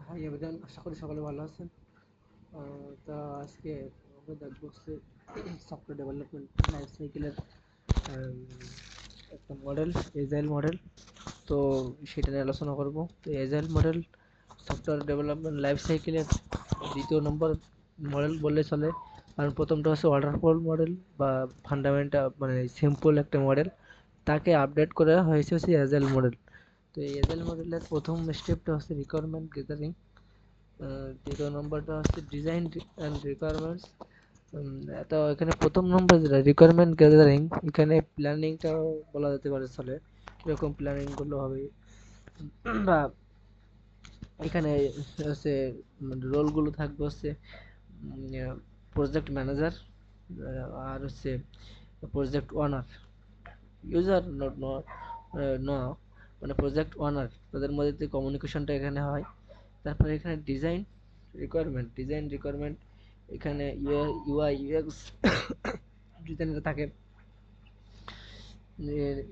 Hi everyone, আশা করি সকলে ভালো আছেন। তো আজকে আমরা দেখবো হচ্ছে সফটওয়্যার ডেভেলপমেন্ট লাইফ সাইকেলের একটা মডেল, এজাইল মডেল। তো সেটা নিয়ে আলোচনা করব। তো agile model software development life সাইকেলের দ্বিতীয় নম্বর মডেল বললে চলে, কারণ প্রথমটা হচ্ছে ওয়াটারফল মডেল বা ফান্ডামেন্টাল, মানে সিম্পল একটা মডেল। তাকে আপডেট করা হয়েছে হচ্ছে এজাইল মডেল। তো এই এজাইল মডেলের প্রথম স্টেপটা হচ্ছে রিকোয়ারমেন্ট গ্যাদারিং। দ্বিতীয় নম্বরটা হচ্ছে ডিজাইন অ্যান্ড রিকোয়ারমেন্টস। তো এখানে প্রথম নম্বর যেটা রিকোয়ারমেন্ট গ্যাদারিং, এখানে প্ল্যানিংটাও বলা যেতে পারে চলে, কীরকম প্ল্যানিং করলে হবে। বা এখানে হচ্ছে রোলগুলো থাকবে হচ্ছে প্রজেক্ট ম্যানেজার আর হচ্ছে প্রজেক্ট ওনার, ইউজার নট ন মানে প্রজেক্ট ওনার, তাদের মধ্যে যে কমিউনিকেশনটা এখানে হয়। তারপরে এখানে ডিজাইন রিকোয়ারমেন্ট এখানে ইউআই ইউএক্স ডিজাইনার থাকে,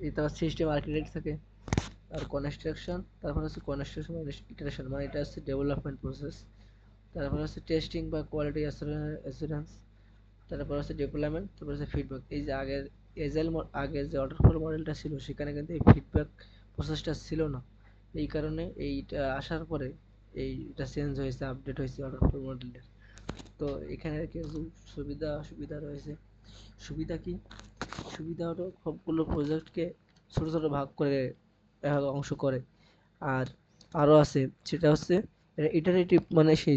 এটা সিস্টেম আর্কিটেক্ট থাকে। আর কনস্ট্রাকশন, তারপরে হচ্ছে কনস্ট্রাকশন ইটারেশন, মানে এটা হচ্ছে ডেভেলপমেন্ট প্রসেস। তারপরে হচ্ছে টেস্টিং বা কোয়ালিটি অ্যাসুরেন্স। তারপর হচ্ছে ডিপ্লয়মেন্ট, তারপর হচ্ছে ফিডব্যাক। এই যে আগের আগে যে ওয়াটারফল মডেলটা ছিল সেখানে কিন্তু এই ফিডব্যাক প্রসেসটা ছিল না। এই কারণে এইটা আসার পরে এইটা চেঞ্জ হয়েছে, আপডেট হয়েছে ওয়াটারফল মডেলের। তো এখানে কিছু সুবিধা অসুবিধা রয়েছে। সুবিধা কি? সুবিধা হলো সবগুলো প্রজেক্টকে ছোট ছোট ভাগ করে অংশ করে। আর আরও আছে, সেটা হচ্ছে ইটারেটিভ, মানে সেই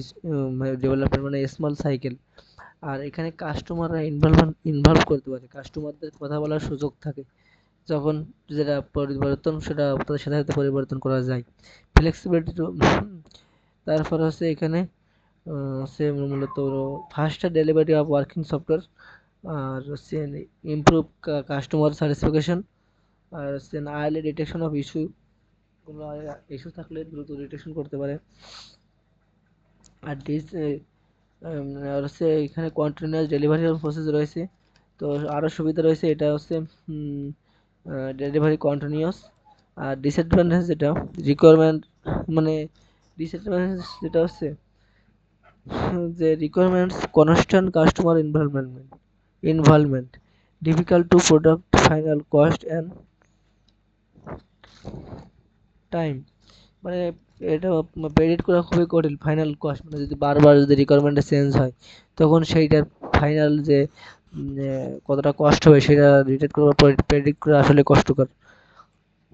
ডেভেলপমেন্ট মানে স্মল সাইকেল। আর এখানে কাস্টমাররা ইনভলভ করতে পারে, কাস্টমারদের কথা বলার সুযোগ থাকে। যখন যেটা পরিবর্তন সেটা তাদের সাথে সাথে পরিবর্তন করা যায়। ফ্লেক্সিবিলিটি। তারপর হচ্ছে এখানে হচ্ছে মূলত faster delivery of working software, আর হচ্ছে ইমপ্রুভ কাস্টমার স্যাটিসফ্যাকশন, আর হচ্ছে আর্লি ডিটেকশন অফ ইস্যু, কোনো ইস্যু থাকলে দ্রুত ডিটেকশন করতে পারে। আর আর হচ্ছে এখানে কন্টিনিউয়াস ডেলিভারি প্রসেস রয়েছে। তো আরও সুবিধা রয়েছে, এটা হচ্ছে ডেলিভারি কন্টিনিউয়াস। আর ডিসঅ্যাডভান্টেজ যেটা রিকোয়ারমেন্ট, মানে ডিসঅ্যাডভান্টেজ যেটা হচ্ছে যে requirements constant customer involvement, difficult to product final cost and time. মানে এটা প্রেডিক্ট করা খুবই কঠিন, ফাইনাল কস্ট, মানে যদি বারবার যদি রিকোয়ারমেন্টটা চেঞ্জ হয় তখন সেইটার ফাইনাল যে কতটা কষ্ট হবে সেটা ডিটেক্ট করা, প্রেডিক্ট করা আসলে কষ্টকর।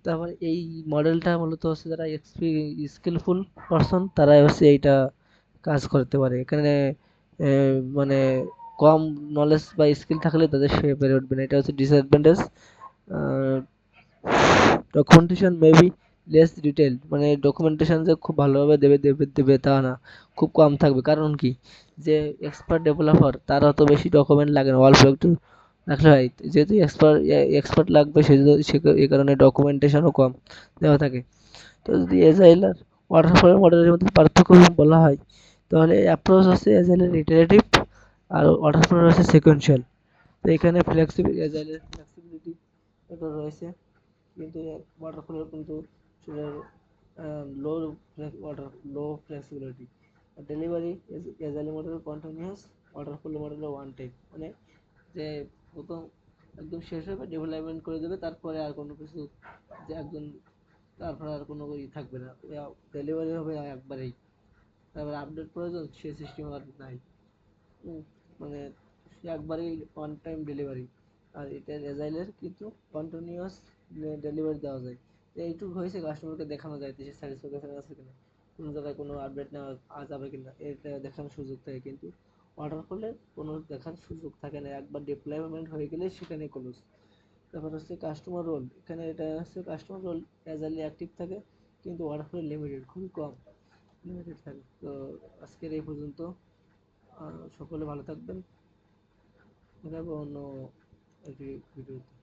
তারপর এই মডেলটা মূলত হচ্ছে যারা স্কিলফুল পারসন তারাই হচ্ছে এইটা কাজ করতে পারে। এখানে মানে কম নলেজ বা স্কিল থাকলে তাদের সে পেরে উঠবে না, এটা হচ্ছে disadvantage. Documentation maybe less detailed, মানে ডকুমেন্টেশন যে খুব ভালোভাবে দেবে তা না, খুব কম থাকবে। কারণ কি, যে এক্সপার্ট ডেভেলপার তার অত বেশি ডকুমেন্ট লাগে না, অল্প একটু রাখলে হয়। যেহেতু এক্সপার্ট লাগবে এই কারণে ডকুমেন্টেশনও কম দেওয়া থাকে। তো যদি এজাইল আর ওয়াটারফল মডেলের মধ্যে পার্থক্য বলা হয়, তাহলে অ্যাপ্রোচ হচ্ছে এজাইলের ইটারেটিভ আর ওয়াটারফলের হচ্ছে সিকোয়েন্সিয়াল। তো এখানে এজাইলের ফ্লেক্সিবিলিটি এটা রয়েছে, কিন্তু ওয়াটারফলের কিন্তু সেটার low low flexibility. Delivery agile model continuous, waterfall model one time, মানে যে প্রথম একদম শেষ হবে ডেভেলপমেন্ট করে দেবে, তারপরে আর কোনো কিছু যে একজন, তারপরে আর কোনো ই থাকবে না, ডেলিভারি হবে একবারেই। তারপরে আপডেট প্রয়োজন সে সিস্টেম আর নাই। মানে সে একবারেই ওয়ান টাইম ডেলিভারি। আর এটা এজাইলের কিন্তু কন্টিনিউয়াস ডেলিভারি দেওয়া যায়। তো এইটুকু হয়েছে, কাস্টমারকে দেখানো যায় যে সে স্যাটিসফ্যাকশন আছে কিনা, কোনো জায়গায় কোনো আপডেট নেওয়া যাবে কিনা, এটা দেখানোর সুযোগ থাকে। কিন্তু অর্ডার করলে কোনো দেখার সুযোগ থাকে না, একবার ডিপ্লয়মেন্ট হয়ে গেলে সেখানে ক্লোজ। তারপর হচ্ছে কাস্টমার রোল, এখানে এটা হচ্ছে কাস্টমার রোল এজাইলে অ্যাক্টিভ থাকে, কিন্তু অর্ডার করে লিমিটেড, খুবই কম লিমিটেড থাকে। তো আজকের এই পর্যন্ত। সকলে ভালো থাকবেন, দেখাবো অন্য একটি ভিডিওতে।